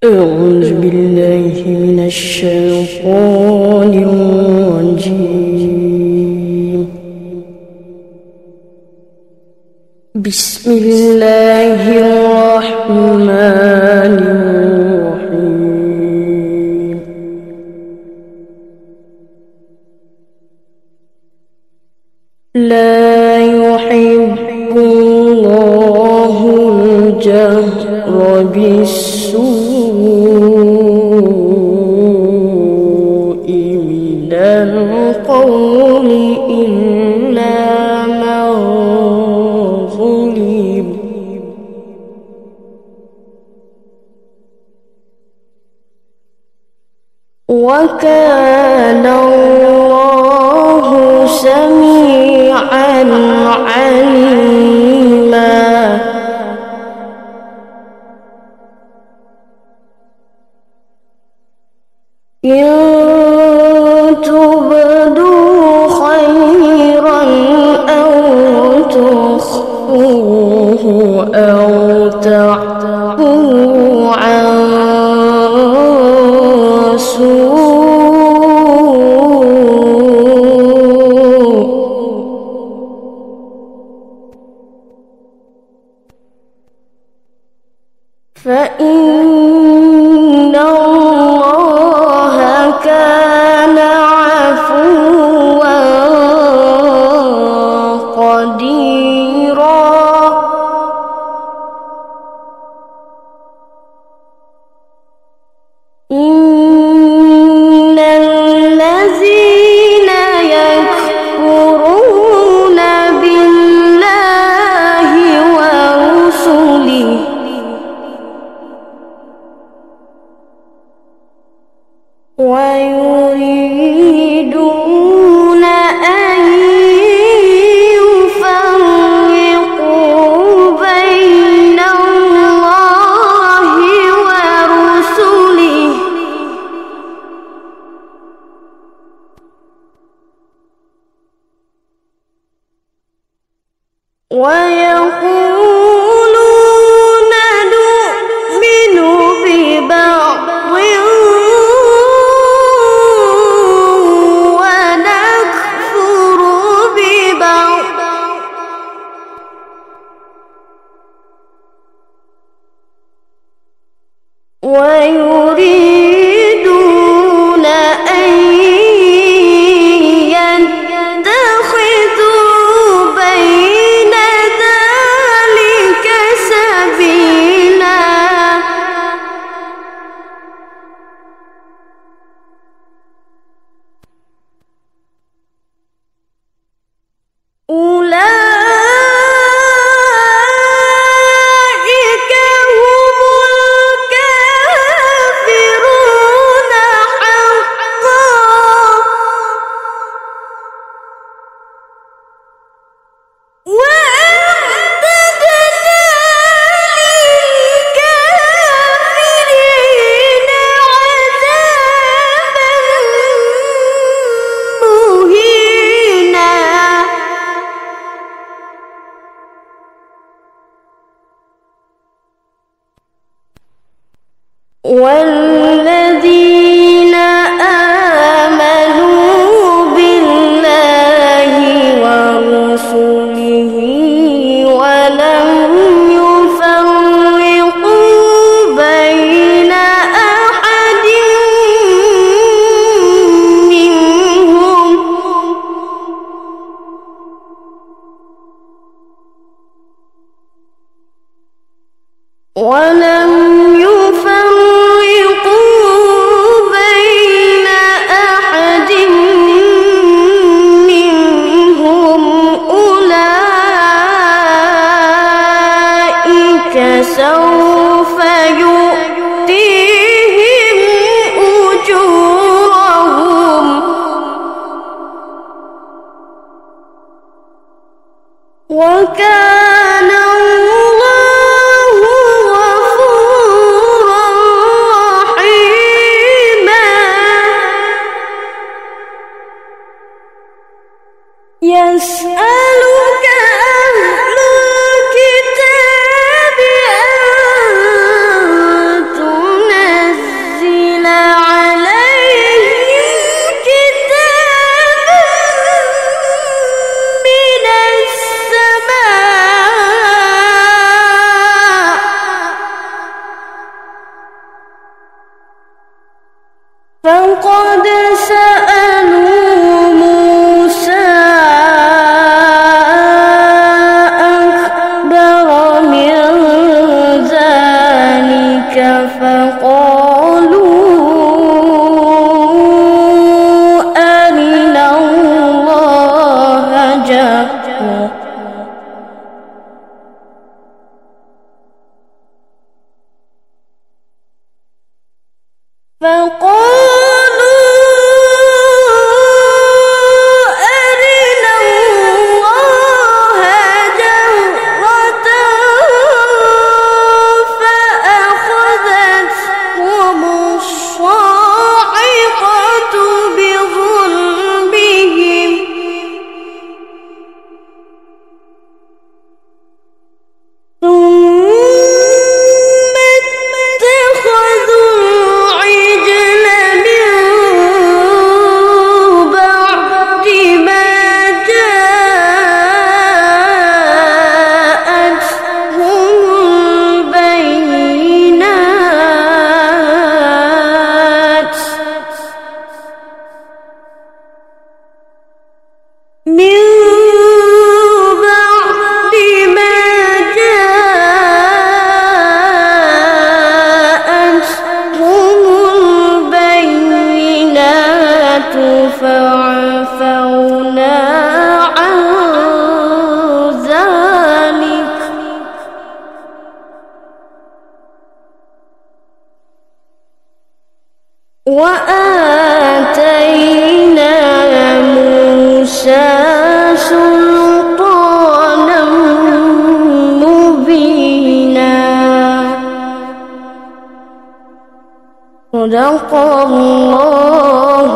أعوذ بالله من الشيطان الرجيم. بسم الله الرحمن الرحيم. لا يحب الله الجهر بالسوء من القول إلا من ظلم. وكان الله سميعا عليما. إن تبدوا خيرا أو تخفوه أو تعفوا عن سوء فإن الله كان عفوا قديرا. إن الذين يكفرون بالله ورسله ويريدون أن يفرقوا بين الله ورسله ويقولون نؤمن ببعض ونكفر ببعض ويريدون أن يتخذوا بين ذلك سبيلا. أولئك هم الكافرون حقا. وأعتدنا للكافرين عذابا مهينا. والذين آمنوا بالله ورسله ولم يفرقوا بين أحد منهم أولئك سوف يؤتيهم أجورهم وكان الله غفورا رحيما. يسألك أهل الكتاب أن فقالوا أرنا الله جهرة فأخذتهم الصاعقة بظلمهم ثم اتخذوا العجل من بعد ما جاءتهم البينات من بعد ما جاءتهم البينات فعفونا عن ذلك وآتينا موسى سلطانا مبينا صدق الله